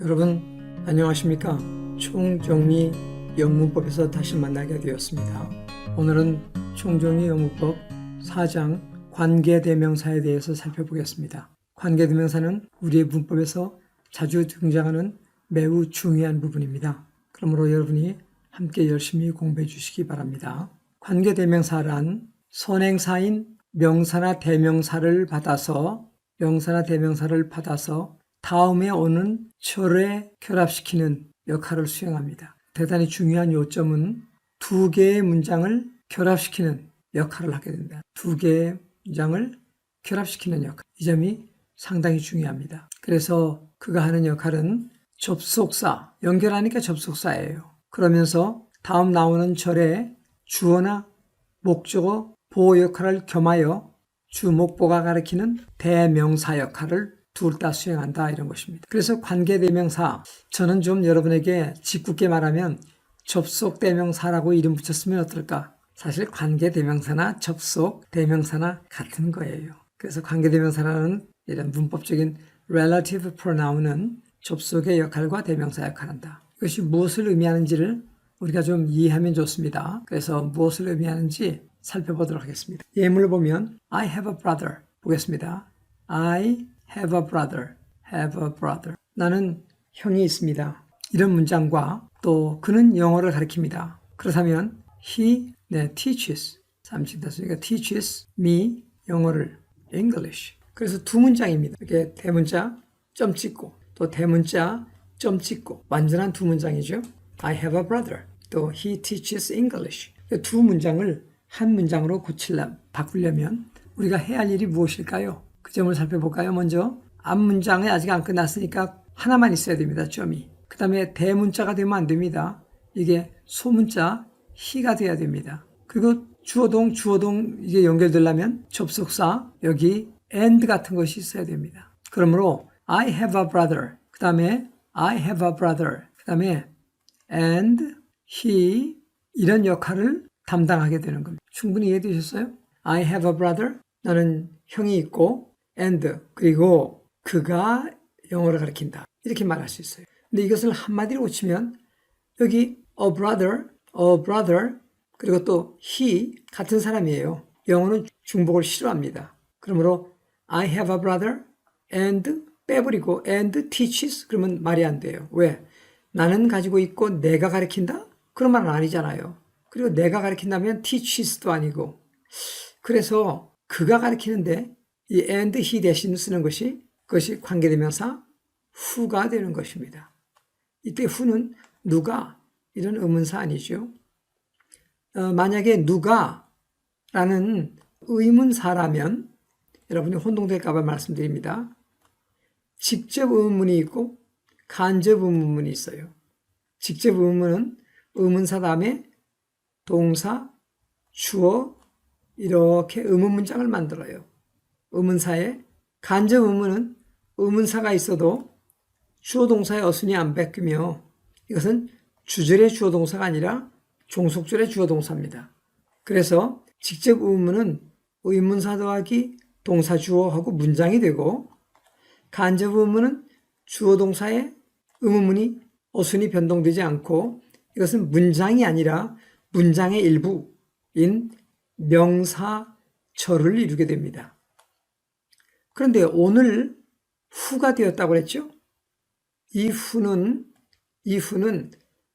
여러분 안녕하십니까? 총정리 영문법에서 다시 만나게 되었습니다. 오늘은 총정리 영문법 4장 관계대명사에 대해서 살펴보겠습니다. 관계대명사는 우리의 문법에서 자주 등장하는 매우 중요한 부분입니다. 그러므로 여러분이 함께 열심히 공부해 주시기 바랍니다. 관계대명사란 선행사인 명사나 대명사를 받아서 다음에 오는 절에 결합시키는 역할을 수행합니다. 대단히 중요한 요점은 두 개의 문장을 결합시키는 역할을 하게 된다. 두 개의 문장을 결합시키는 역할. 이 점이 상당히 중요합니다. 그래서 그가 하는 역할은 접속사, 연결하니까 접속사예요. 그러면서 다음 나오는 절에 주어나 목적어, 보호 역할을 겸하여 주목보가 가리키는 대명사 역할을 둘 다 수행한다 이런 것입니다. 그래서 관계대명사, 저는 좀 여러분에게 짓궂게 말하면 접속대명사라고 이름 붙였으면 어떨까? 사실 관계대명사나 접속대명사나 같은 거예요. 그래서 관계대명사라는 이런 문법적인 relative pronoun은 접속의 역할과 대명사 역할을 한다. 이것이 무엇을 의미하는지를 우리가 좀 이해하면 좋습니다. 그래서 무엇을 의미하는지 살펴보도록 하겠습니다. 예문을 보면 I have a brother 보겠습니다. I have a brother. 나는 형이 있습니다. 이런 문장과 또 그는 영어를 가르칩니다. 그렇다면 he teaches teaches me 영어를 English. 그래서 두 문장입니다. 이렇게 대문자 점 찍고 또 대문자 점 찍고 완전한 두 문장이죠. I have a brother. 또 he teaches English. 두 문장을 한 문장으로 바꾸려면 우리가 해야 할 일이 무엇일까요? 그 점을 살펴볼까요? 먼저 앞 문장이 아직 안 끝났으니까 하나만 있어야 됩니다. 점이. 그 다음에 대문자가 되면 안 됩니다. 이게 소문자 he가 돼야 됩니다. 그리고 주어동 이게 연결되려면 접속사 여기 and 같은 것이 있어야 됩니다. 그러므로 I have a brother. 그 다음에 I have a brother. 그 다음에 and he 이런 역할을 담당하게 되는 겁니다. 충분히 이해되셨어요? I have a brother. 나는 형이 있고 and 그리고 그가 영어를 가르친다. 이렇게 말할 수 있어요. 근데 이것을 한마디로 고치면 여기 a brother 그리고 또 he 같은 사람이에요. 영어는 중복을 싫어합니다. 그러므로 I have a brother and 빼버리고 and teaches 그러면 말이 안 돼요. 왜? 나는 가지고 있고 내가 가르친다? 그런 말은 아니잖아요. 그리고 내가 가르친다면 teaches도 아니고 그래서 그가 가르치는데 이 and he 대신 쓰는 그것이 관계대명사 who가 되는 것입니다. 이때 who는 누가 이런 의문사 아니죠. 만약에 누가라는 의문사라면 여러분이 혼동될까 봐 말씀드립니다. 직접 의문문이 있고 간접 의문문이 있어요. 직접 의문문은 의문사 다음에 동사, 주어 이렇게 의문 문장을 만들어요. 의문사에 간접 의문은 의문사가 있어도 주어 동사의 어순이 안 바뀌며 이것은 주절의 주어 동사가 아니라 종속절의 주어 동사입니다. 그래서 직접 의문은 의문사 더하기 동사 주어하고 문장이 되고 간접 의문은 주어 동사의 의문문이 어순이 변동되지 않고 이것은 문장이 아니라 문장의 일부인 명사절을 이루게 됩니다. 그런데 오늘 who가 되었다고 그랬죠? 이 who는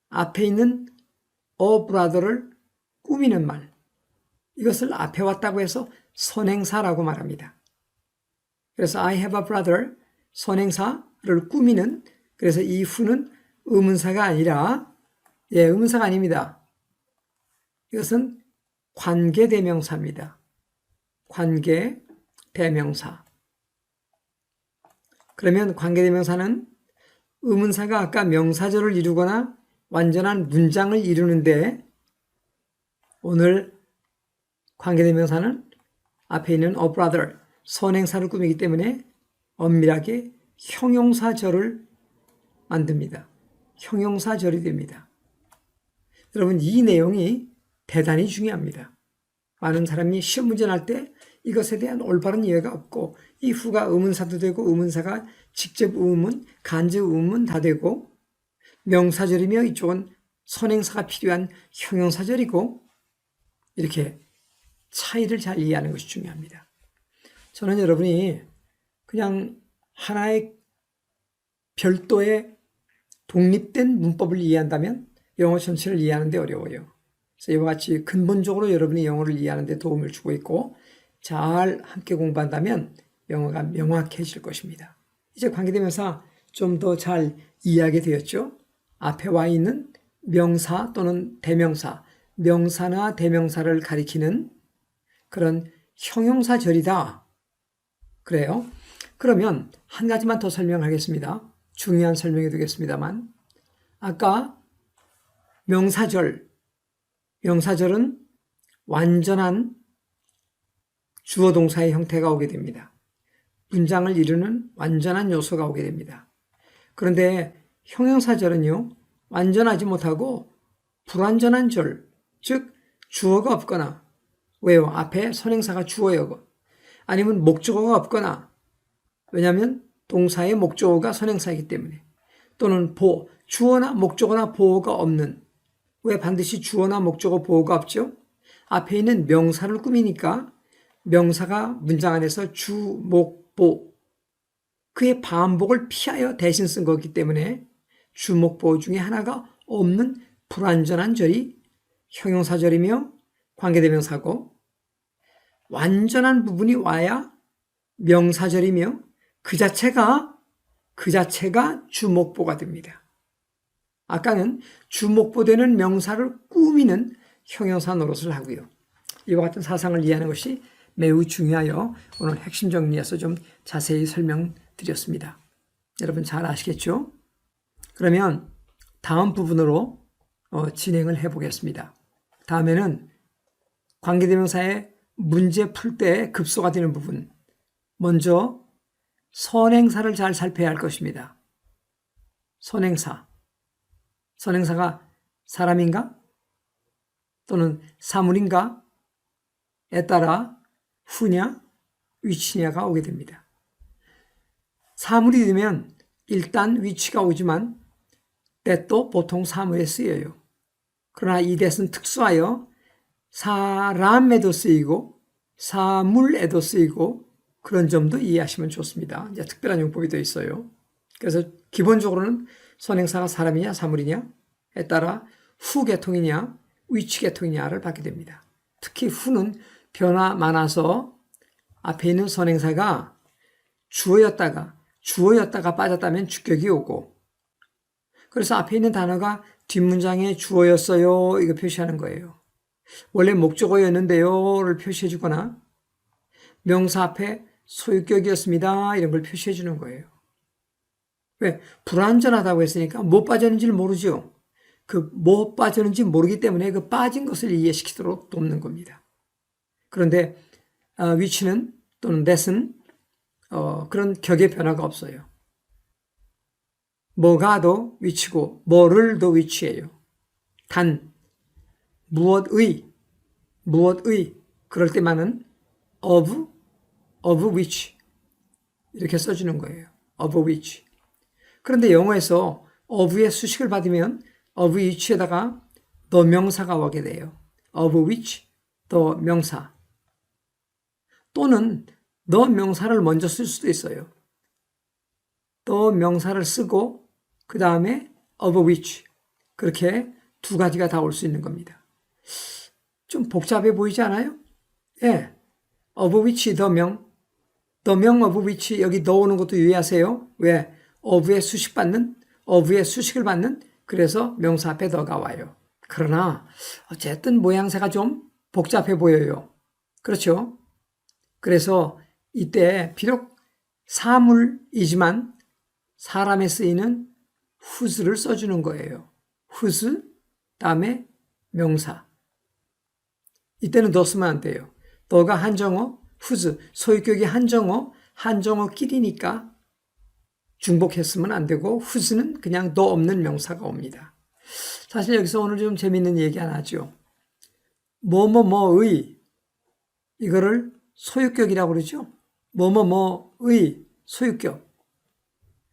앞에 있는 a brother를 꾸미는 말. 이것을 앞에 왔다고 해서 선행사라고 말합니다. 그래서 I have a brother 선행사를 꾸미는 그래서 이 who는 의문사가 아니라 의문사가 아닙니다. 이것은 관계대명사입니다. 관계대명사. 그러면 관계대명사는 의문사가 아까 명사절을 이루거나 완전한 문장을 이루는데 오늘 관계대명사는 앞에 있는 a brother 선행사를 꾸미기 때문에 엄밀하게 형용사절을 만듭니다. 형용사절이 됩니다. 여러분 이 내용이 대단히 중요합니다. 많은 사람이 시험 문제 날 때 이것에 대한 올바른 이해가 없고 이 후가 의문사도 되고 의문사가 직접 의문, 간접 의문 다 되고 명사절이며 이쪽은 선행사가 필요한 형용사절이고 이렇게 차이를 잘 이해하는 것이 중요합니다. 저는 여러분이 그냥 하나의 별도의 독립된 문법을 이해한다면 영어 전체를 이해하는 데 어려워요. 그래서 이와 같이 근본적으로 여러분이 영어를 이해하는 데 도움을 주고 있고 잘 함께 공부한다면 영어가 명확해질 것입니다. 이제 관계대명사 좀 더 잘 이해하게 되었죠? 앞에 와 있는 명사 또는 대명사, 명사나 대명사를 가리키는 그런 형용사절이다. 그래요. 그러면 한 가지만 더 설명하겠습니다. 중요한 설명이 되겠습니다만 아까 명사절은 완전한 주어 동사의 형태가 오게 됩니다. 문장을 이루는 완전한 요소가 오게 됩니다. 그런데 형용사절은요, 완전하지 못하고 불완전한 절, 즉 주어가 없거나 왜요? 앞에 선행사가 주어요. 아니면 목적어가 없거나 왜냐하면 동사의 목적어가 선행사이기 때문에 또는 주어나 목적어나 보어가 없는 왜 반드시 주어나 목적어 보어가 없죠? 앞에 있는 명사를 꾸미니까 명사가 문장 안에서 주, 목, 보 그의 반복을 피하여 대신 쓴 거기 때문에 주, 목, 보어 중에 하나가 없는 불완전한 절이 형용사절이며 관계대명사고 완전한 부분이 와야 명사절이며 그 자체가 주목보가 됩니다. 아까는 주목보되는 명사를 꾸미는 형용사 노릇을 하고요. 이와 같은 사상을 이해하는 것이 매우 중요하여 오늘 핵심 정리해서 좀 자세히 설명드렸습니다. 여러분 잘 아시겠죠? 그러면 다음 부분으로 진행을 해보겠습니다. 다음에는 관계대명사의 문제 풀 때 급소가 되는 부분, 먼저 선행사를 잘 살펴야 할 것입니다. 선행사가 사람인가? 또는 사물인가? 에 따라 후냐, 위치냐가 오게 됩니다. 사물이 되면 일단 위치가 오지만 that도 보통 사물에 쓰여요. 그러나 이 that은 특수하여 사람에도 쓰이고 사물에도 쓰이고 그런 점도 이해하시면 좋습니다. 이제 특별한 용법이 더 있어요. 그래서 기본적으로는 선행사가 사람이냐 사물이냐에 따라 후 계통이냐 위치 계통이냐를 받게 됩니다. 특히 후는 변화 많아서 앞에 있는 선행사가 주어였다가 빠졌다면 주격이 오고 그래서 앞에 있는 단어가 뒷문장에 주어였어요 이거 표시하는 거예요. 원래 목적어였는데요를 표시해 주거나 명사 앞에 소유격이었습니다 이런 걸 표시해 주는 거예요. 왜? 불완전하다고 했으니까 뭐 빠졌는지를 모르죠. 뭐 빠졌는지 모르기 때문에 그 빠진 것을 이해시키도록 돕는 겁니다. 그런데 위치는 또는 that은 그런 격의 변화가 없어요. 뭐가도 위치고 뭐를도 위치예요. 단 무엇의 그럴 때만은 of which 이렇게 써주는 거예요. of which. 그런데 영어에서 of의 수식을 받으면 of which에다가 the 명사가 오게 돼요. of which the 명사 또는 the 명사를 먼저 쓸 수도 있어요. the 명사를 쓰고 그 다음에 of which 그렇게 두 가지가 다 올 수 있는 겁니다. 좀 복잡해 보이지 않아요? 예. of which the 명 of which 여기 넣어오는 것도 유의하세요. 왜? of의 수식을 받는 그래서 명사 앞에 the가 와요. 그러나 어쨌든 모양새가 좀 복잡해 보여요. 그렇죠? 그래서 이때 비록 사물이지만 사람에 쓰이는 whose를 써주는 거예요. whose 다음에 명사. 이때는 더 쓰면 안 돼요. 더가 한정어, whose 소유격이 한정어끼리니까 중복했으면 안 되고 whose는 그냥 더 없는 명사가 옵니다. 사실 여기서 오늘 좀 재밌는 얘기 하나 하죠. 뭐의 이거를 소유격이라고 그러죠. 뭐뭐뭐의 소유격.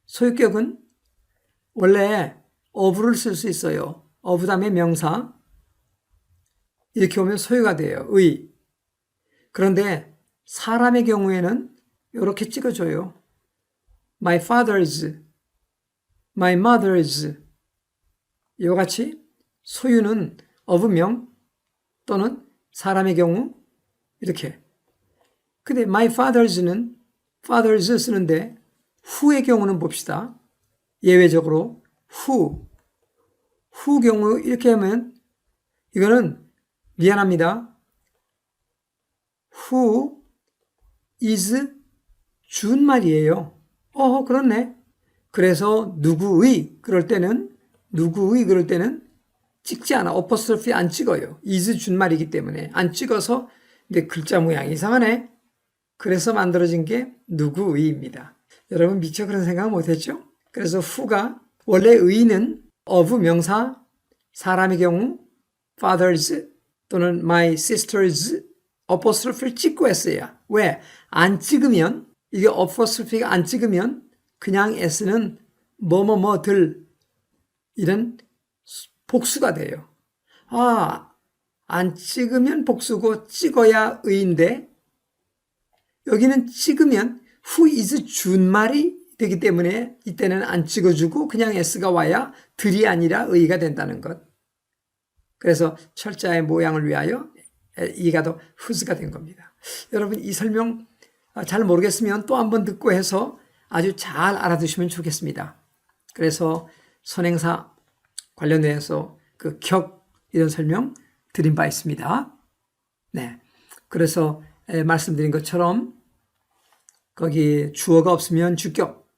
소유격은 원래 of를 쓸 수 있어요. of 다음에 명사. 이렇게 오면 소유가 돼요. 의. 그런데 사람의 경우에는 이렇게 찍어줘요. My father's, my mother's. 이와 같이 소유는 of명 또는 사람의 경우 이렇게. 근데 my father's 쓰는데 who의 경우는 봅시다. 예외적으로 who 경우 이렇게 하면 이거는 미안합니다. who is 준말이에요. 그렇네. 그래서 누구의 그럴 때는 찍지 않아. 어퍼스트로피 안 찍어요. is 준말이기 때문에 안 찍어서 근데 글자 모양이 이상하네. 그래서 만들어진 게 누구의입니다. 여러분 미처 그런 생각 못했죠? 그래서 who가 원래 의는 of 명사 사람의 경우 father's 또는 my sister's 어퍼스트로피를 찍고 했어요. 왜? 안 찍으면 이게 어퍼스트로피가 안 찍으면 그냥 s는 뭐뭐뭐들 이런 복수가 돼요. 안 찍으면 복수고 찍어야 의인데 여기는 찍으면 who is 준말이 되기 때문에 이때는 안 찍어주고 그냥 s가 와야 들이 아니라 의가 된다는 것. 그래서 철자의 모양을 위하여 이가 더 who's가 된 겁니다. 여러분 이 설명 잘 모르겠으면 또 한 번 듣고 해서 아주 잘 알아두시면 좋겠습니다. 그래서 선행사 관련해서 그 격 이런 설명 드린 바 있습니다. 네. 그래서 말씀드린 것처럼 거기 주어가 없으면 주격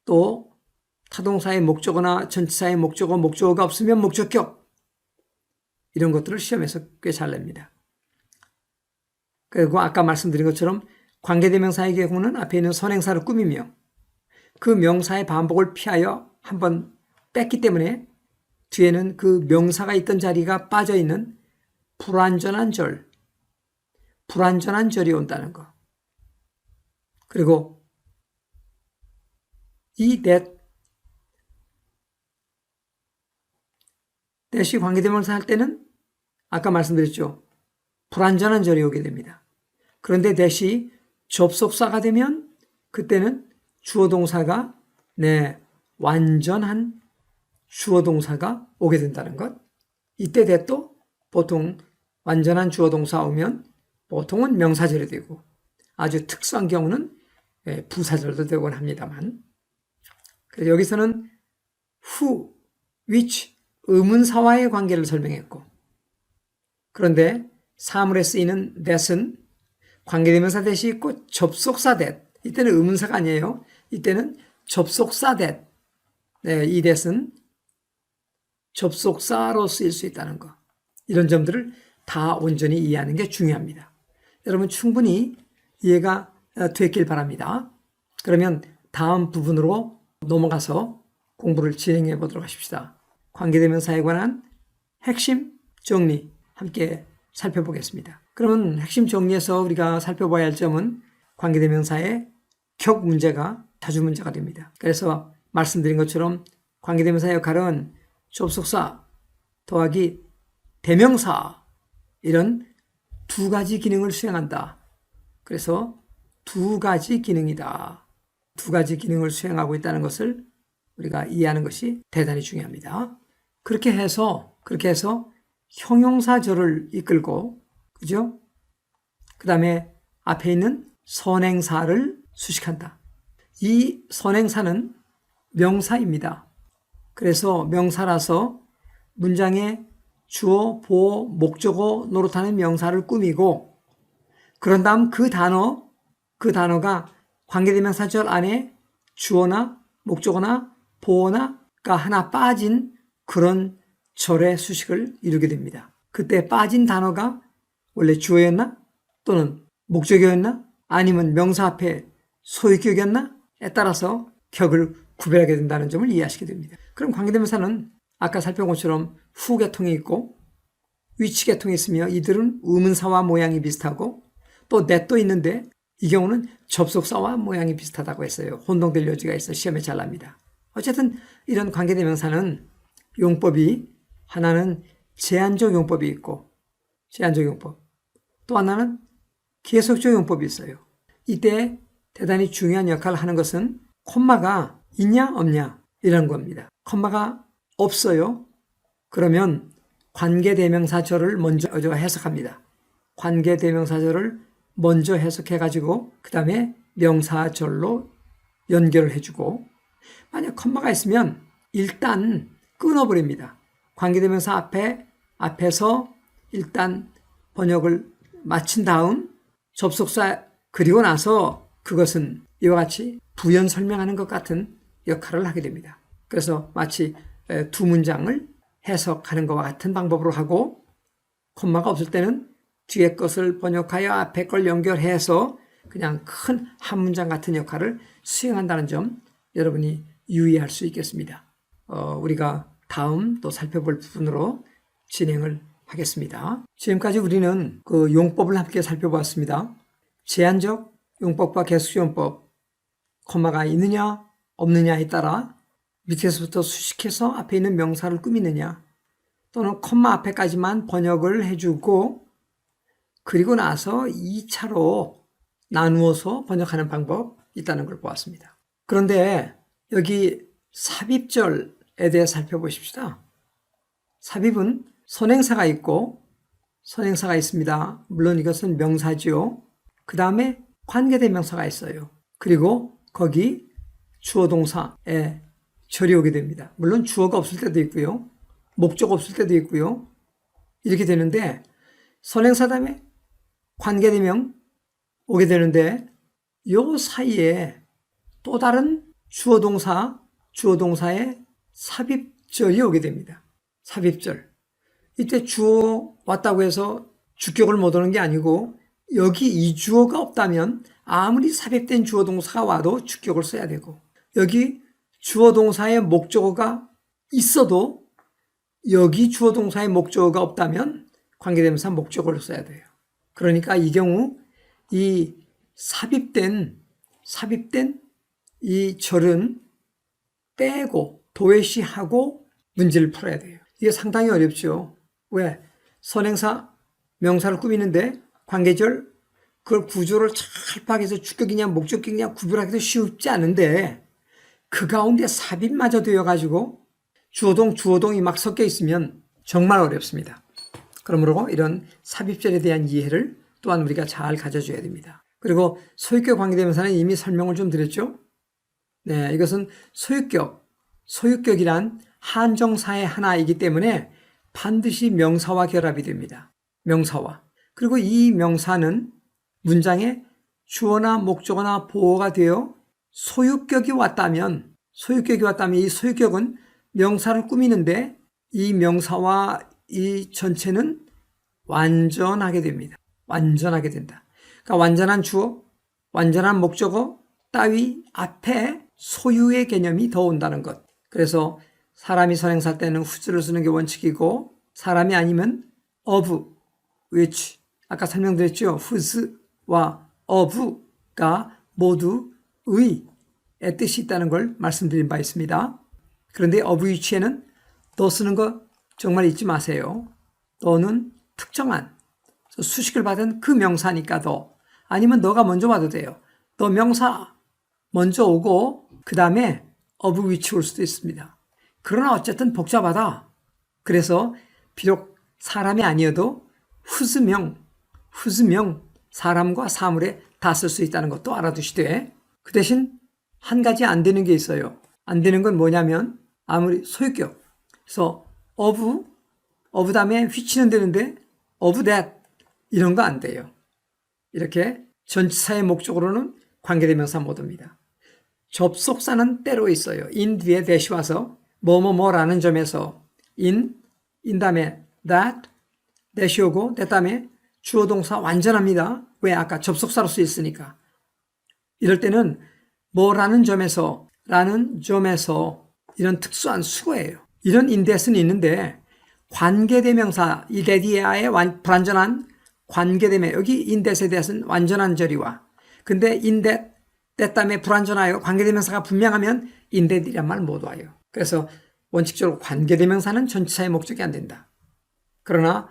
또 타동사의 목적어나 전치사의 목적어가 없으면 목적격 이런 것들을 시험에서 꽤 잘 냅니다. 그리고 아까 말씀드린 것처럼 관계대명사의 경우는 앞에 있는 선행사를 꾸미며 그 명사의 반복을 피하여 한번 뺐기 때문에 뒤에는 그 명사가 있던 자리가 빠져있는 불완전한 절이 온다는 거. 그리고 이 that이 관계대명사 할 때는 아까 말씀드렸죠. 불완전한 절이 오게 됩니다. 그런데 that이 접속사가 되면 그때는 주어동사가 완전한 주어동사가 오게 된다는 것. 이때 that도 보통 완전한 주어동사 오면 보통은 명사절이 되고 아주 특수한 경우는 부사절도 되곤 합니다만 그래서 여기서는 who, which 의문사와의 관계를 설명했고 그런데 사물에 쓰이는 that은 관계대명사 that이 있고 접속사 that 이때는 의문사가 아니에요. 이때는 접속사 that 이 that은 접속사로 쓰일 수 있다는 거 이런 점들을 다 온전히 이해하는 게 중요합니다. 여러분 충분히 이해가 됐길 바랍니다. 그러면 다음 부분으로 넘어가서 공부를 진행해 보도록 하십시다. 관계대명사에 관한 핵심 정리 함께 살펴보겠습니다. 그러면 핵심 정리에서 우리가 살펴봐야 할 점은 관계대명사의 격 문제가 자주 문제가 됩니다. 그래서 말씀드린 것처럼 관계대명사의 역할은 접속사 더하기 대명사 이런 두 가지 기능을 수행한다. 그래서 두 가지 기능이다. 두 가지 기능을 수행하고 있다는 것을 우리가 이해하는 것이 대단히 중요합니다. 그렇게 해서 형용사절을 이끌고 그죠? 그 다음에 앞에 있는 선행사를 수식한다. 이 선행사는 명사입니다. 그래서 명사라서 문장에 주어, 보어, 목적어 노릇하는 명사를 꾸미고 그런 다음 그 단어가 관계대명사절 안에 주어나 목적어나 보어나가 하나 빠진 그런 절의 수식을 이루게 됩니다. 그때 빠진 단어가 원래 주어였나? 또는 목적어였나? 아니면 명사 앞에 소유격이었나?에 따라서 격을 구별하게 된다는 점을 이해하시게 됩니다. 그럼 관계대명사는 아까 살펴본 것처럼 후 계통이 있고 위치 계통이 있으며 이들은 의문사와 모양이 비슷하고 또 that도 있는데 이 경우는 접속사와 모양이 비슷하다고 했어요. 혼동될 여지가 있어 시험에 잘 납니다. 어쨌든 이런 관계대명사는 용법이 하나는 제한적 용법이 있고 제한적 용법, 또 하나는 계속적 용법이 있어요. 이때 대단히 중요한 역할을 하는 것은 콤마가 있냐 없냐 이런 겁니다. 콤마가 없어요. 그러면 관계대명사절을 먼저 해석합니다. 관계대명사절을 먼저 해석해가지고 그 다음에 명사절로 연결을 해주고, 만약 콤마가 있으면 일단 끊어버립니다. 관계대명사 앞에서 일단 번역을 마친 다음 접속사 그리고 나서 그것은 이와 같이 부연 설명하는 것 같은 역할을 하게 됩니다. 그래서 마치 두 문장을 해석하는 것과 같은 방법으로 하고, 콤마가 없을 때는 뒤에 것을 번역하여 앞에 걸 연결해서 그냥 큰 한 문장 같은 역할을 수행한다는 점 여러분이 유의할 수 있겠습니다. 우리가 다음 또 살펴볼 부분으로 진행을 하겠습니다. 지금까지 우리는 그 용법을 함께 살펴보았습니다. 제한적 용법과 계속적 용법, 콤마가 있느냐 없느냐에 따라 밑에서부터 수식해서 앞에 있는 명사를 꾸미느냐, 또는 콤마 앞에까지만 번역을 해주고 그리고 나서 2차로 나누어서 번역하는 방법 있다는 걸 보았습니다. 그런데 여기 삽입절에 대해 살펴보십시다. 삽입은 선행사가 있고 선행사가 있습니다. 물론 이것은 명사지요. 그 다음에 관계대명사가 있어요. 그리고 거기 주어동사에 절이 오게 됩니다. 물론 주어가 없을 때도 있고요. 목적 없을 때도 있고요. 이렇게 되는데 선행사 다음에 관계대명 오게 되는데 요 사이에 또 다른 주어동사의 삽입절이 오게 됩니다. 삽입절. 이때 주어 왔다고 해서 주격을 못 오는 게 아니고, 여기 이 주어가 없다면 아무리 삽입된 주어동사가 와도 주격을 써야 되고, 여기 주어동사의 목적어가 있어도 여기 주어동사의 목적어가 없다면 관계대명사 목적어를 써야 돼요. 그러니까 이 경우 이 삽입된 이 절은 빼고 도외시하고 문제를 풀어야 돼요. 이게 상당히 어렵죠. 왜? 선행사 명사를 꾸미는데 관계절 그걸 구조를 잘 파악해서 주격이냐 목적격이냐 구별하기도 쉽지 않은데, 그 가운데 삽입마저 되어가지고 주어동이 막 섞여 있으면 정말 어렵습니다. 그러므로 이런 삽입절에 대한 이해를 또한 우리가 잘 가져줘야 됩니다. 그리고 소유격 관계대명사는 이미 설명을 좀 드렸죠. 네, 이것은 소유격이란 한정사의 하나이기 때문에 반드시 명사와 결합이 됩니다. 명사와. 그리고 이 명사는 문장에 주어나 목적어나 보어가 되어 소유격이 왔다면 이 소유격은 명사를 꾸미는데 이 명사와 이 전체는 완전하게 됩니다. 완전하게 된다. 그러니까 완전한 주어, 완전한 목적어 따위 앞에 소유의 개념이 더 온다는 것. 그래서 사람이 선행사 때는 whose를 쓰는 게 원칙이고, 사람이 아니면 of, which. 아까 설명드렸죠. whose와 of가 모두 의의 뜻이 있다는 걸 말씀드린 바 있습니다. 그런데 of which에는 더 쓰는 거 정말 잊지 마세요. 더는 특정한 수식을 받은 그 명사니까 더, 아니면 너가 먼저 와도 돼요. 더 명사 먼저 오고 그 다음에 of which 올 수도 있습니다. 그러나 어쨌든 복잡하다. 그래서 비록 사람이 아니어도 whose명 사람과 사물에 다 쓸 수 있다는 것도 알아두시되, 그 대신 한 가지 안 되는 게 있어요. 안 되는 건 뭐냐면 아무리 소유격. 그래서 of 다음에 which는 되는데 of that 이런 거 안 돼요. 이렇게 전치사의 목적으로는 관계대명사 못 옵니다. 접속사는 때로 있어요. in 뒤에 대시 와서 뭐뭐뭐라는 점에서 in 다음에 that 대시 오고 that 다음에 주어동사 완전합니다. 왜? 아까 접속사로 쓰였으니까. 이럴 때는 뭐라는 점에서 라는 점에서 이런 특수한 수거예요. 이런 인댓은 있는데 관계대명사 이 대디아의 불완전한 관계대명, 여기 인댓에 대해서는 완전한 절이와 근데 in that 다음에 불완전하여 관계대명사가 분명하면 in that이란 말 못 와요. 그래서 원칙적으로 관계대명사는 전치사의 목적이 안 된다. 그러나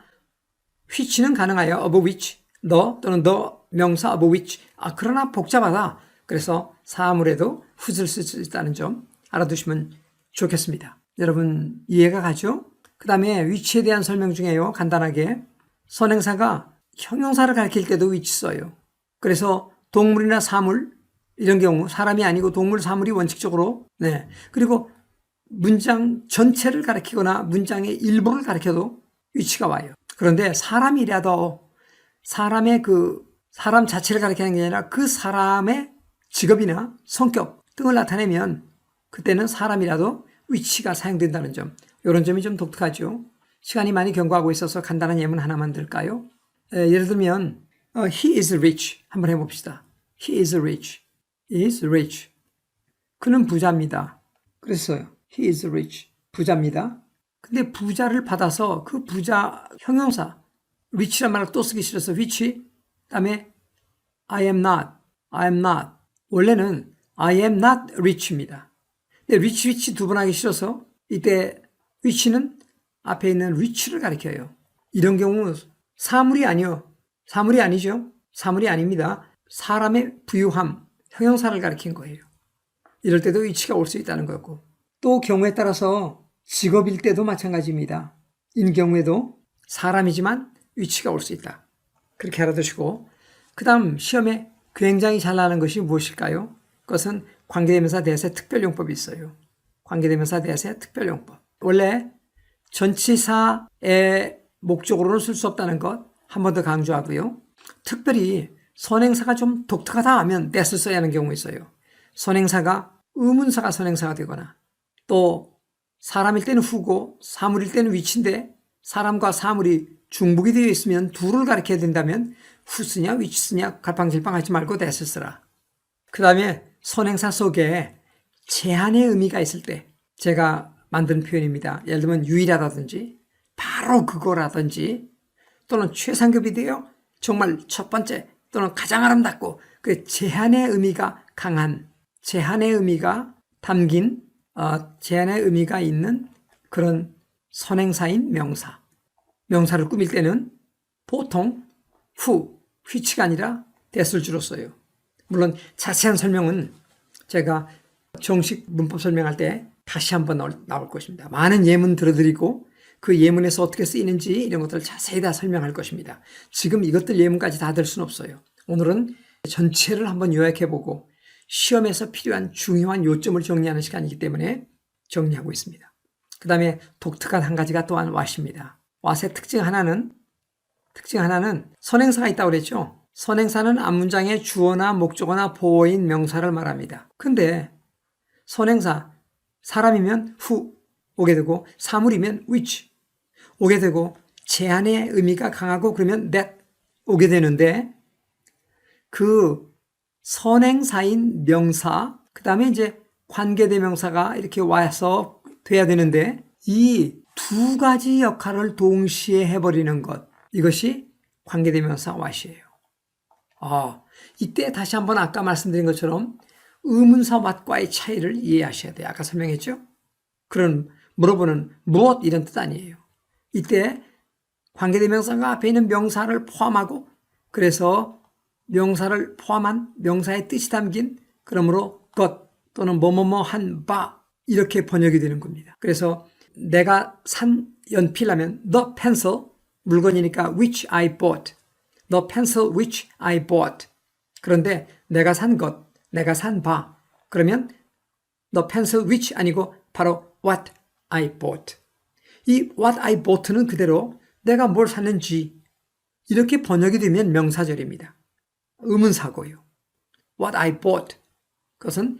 which는 가능하여 of which, the 또는 the 명사 of which. 그러나 복잡하다. 그래서 사물에도 who's를 쓸 수 있다는 점 알아두시면 좋겠습니다. 여러분 이해가 가죠? 그 다음에 which에 대한 설명 중에요. 간단하게 선행사가 형용사를 가리킬 때도 which 써요. 그래서 동물이나 사물 이런 경우 사람이 아니고 동물, 사물이 원칙적으로 그리고 문장 전체를 가리키거나 문장의 일부를 가리켜도 which가 와요. 그런데 사람이라도 사람의 사람 자체를 가리키는 게 아니라 그 사람의 직업이나 성격 등을 나타내면 그때는 사람이라도 which가 사용된다는 점. 이런 점이 좀 독특하죠. 시간이 많이 경과하고 있어서 간단한 예문 하나만 들까요? 예를 들면 he is rich 한번 해봅시다. He is rich. is rich. 그는 부자입니다. 그랬어요. He is rich. 부자입니다. 근데 부자를 받아서 그 부자 형용사 rich란 말을 또 쓰기 싫어서 which 그다음에 I am not. 원래는 I am not rich입니다. 근데 rich 두 번 하기 싫어서 이때 which는 앞에 있는 rich를 가리켜요. 이런 경우 사물이 아니죠. 사물이 아닙니다. 사람의 부유함, 형용사를 가리킨 거예요. 이럴 때도 which가 올 수 있다는 거고 또 경우에 따라서 직업일 때도 마찬가지입니다. 인 경우에도 사람이지만 which가 올 수 있다. 그렇게 알아두시고 그 다음 시험에 굉장히 잘 나가는 것이 무엇일까요? 그것은 관계대명사 대세 특별용법이 있어요. 관계대명사 대세 특별용법. 원래 전치사의 목적으로는 쓸 수 없다는 것 한 번 더 강조하고요. 특별히 선행사가 좀 독특하다 하면 that을 써야 하는 경우 있어요. 선행사가 의문사가 선행사가 되거나 또 사람일 때는 who고 사물일 때는 which인데 사람과 사물이 중복이 되어 있으면 둘을 가리켜야 된다면 who 쓰냐 which 쓰냐 갈팡질팡 하지 말고 that을 쓰라. 그 다음에 선행사 속에 제한의 의미가 있을 때 제가 만든 표현입니다. 예를 들면 유일하다든지 바로 그거라든지 또는 최상급이 되어 정말 첫 번째 또는 가장 아름답고 그 제한의 의미가 강한 제한의 의미가 담긴 제한의 의미가 있는 그런 선행사인 명사를 꾸밀 때는 보통 who, which가 아니라 that을 주로 써요. 물론 자세한 설명은 제가 정식 문법 설명할 때 다시 한번 나올 것입니다. 많은 예문 들어드리고 그 예문에서 어떻게 쓰이는지 이런 것들을 자세히 다 설명할 것입니다. 지금 이것들 예문까지 다 들 수는 없어요. 오늘은 전체를 한번 요약해보고 시험에서 필요한 중요한 요점을 정리하는 시간이기 때문에 정리하고 있습니다. 그 다음에 독특한 한 가지가 또한 what입니다. what의 특징 하나는 선행사가 있다고 그랬죠. 선행사는 앞문장의 주어나 목적어나 보어인 명사를 말합니다. 근데 선행사 사람이면 who 오게 되고 사물이면 which 오게 되고 제한의 의미가 강하고 그러면 that 오게 되는데 그 선행사인 명사 그 다음에 이제 관계대명사가 이렇게 와서 돼야 되는데 이 두 가지 역할을 동시에 해버리는 것 이것이 관계대명사 what이에요. 이때 다시 한번 아까 말씀드린 것처럼 의문사 what과의 차이를 이해하셔야 돼요. 아까 설명했죠? 그런 물어보는 무엇 이런 뜻 아니에요. 이때 관계대명사가 앞에 있는 명사를 포함하고 그래서 명사를 포함한 명사의 뜻이 담긴 그러므로 것 또는 뭐뭐뭐 한 바 이렇게 번역이 되는 겁니다. 그래서 내가 산 연필하면 the pencil 물건이니까 which I bought the pencil which I bought 그런데 내가 산 것 내가 산 바 그러면 the pencil which 아니고 바로 what I bought 이 what I bought는 그대로 내가 뭘 샀는지 이렇게 번역이 되면 명사절입니다. 의문사고요. What I bought 그것은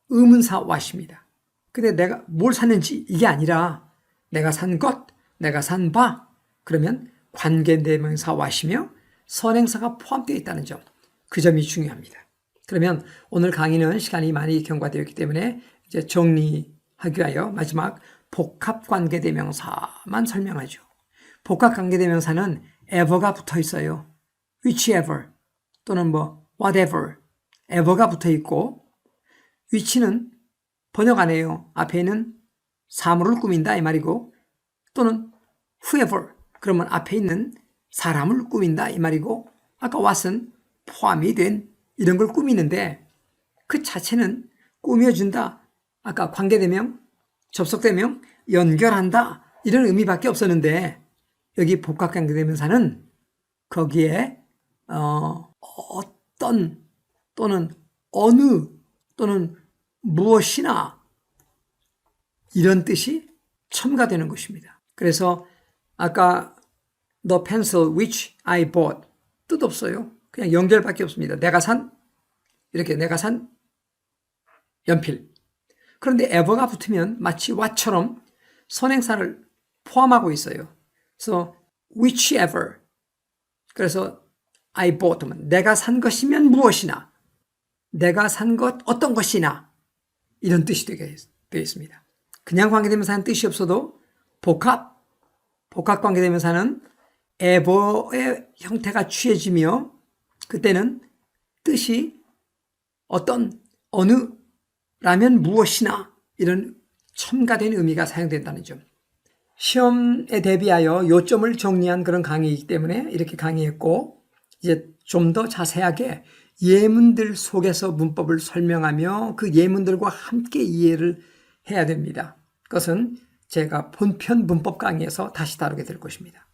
의문사 what입니다. 근데 내가 뭘 샀는지 이게 아니라 내가 산 것, 내가 산 바 그러면 관계대명사 what이며 선행사가 포함되어 있다는 점 그 점이 중요합니다. 그러면 오늘 강의는 시간이 많이 경과되었기 때문에 이제 정리하기 위하여 마지막 복합관계대명사만 설명하죠. 복합관계대명사는 ever가 붙어 있어요. whichever 또는 whatever, ever가 붙어 있고 which는 번역 안 해요. 앞에 있는 사물을 꾸민다 이 말이고 또는 whoever, 그러면 앞에 있는 사람을 꾸민다 이 말이고 아까 what은 포함이 된 이런 걸 꾸미는데 그 자체는 꾸며준다. 아까 관계대명, 접속대명, 연결한다 이런 의미밖에 없었는데 여기 복합관계대명사는 거기에 어떤 또는 어느 또는 무엇이나 이런 뜻이 첨가되는 것입니다. 그래서 아까 the pencil which I bought 뜻 없어요. 그냥 연결밖에 없습니다. 내가 산 연필. 그런데 ever가 붙으면 마치 what처럼 선행사를 포함하고 있어요. 그래서 whichever. 그래서 I bought 내가 산 것이면 무엇이나 내가 산 것 어떤 것이나 이런 뜻이 되어 있습니다. 그냥 관계대명사는 뜻이 없어도 복합 관계대명사는 ever의 형태가 취해지며 그때는 뜻이 어떤 어느 라면 무엇이나 이런 첨가된 의미가 사용된다는 점. 시험에 대비하여 요점을 정리한 그런 강의이기 때문에 이렇게 강의했고 이제 좀 더 자세하게 예문들 속에서 문법을 설명하며 그 예문들과 함께 이해를 해야 됩니다. 그것은 제가 본편 문법 강의에서 다시 다루게 될 것입니다.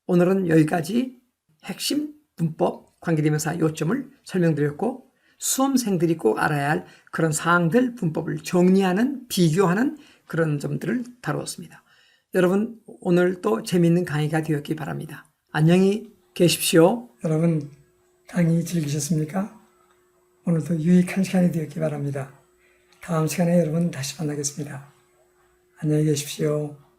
오늘은 여기까지 핵심 문법 관계대명사 요점을 설명드렸고 수험생들이 꼭 알아야 할 그런 사항들 문법을 정리하는 비교하는 그런 점들을 다루었습니다. 여러분 오늘 또 재미있는 강의가 되었기 바랍니다. 안녕히 계십시오. 여러분 강의 즐기셨습니까? 오늘도 유익한 시간이 되었기 바랍니다. 다음 시간에 여러분 다시 만나겠습니다. 안녕히 계십시오.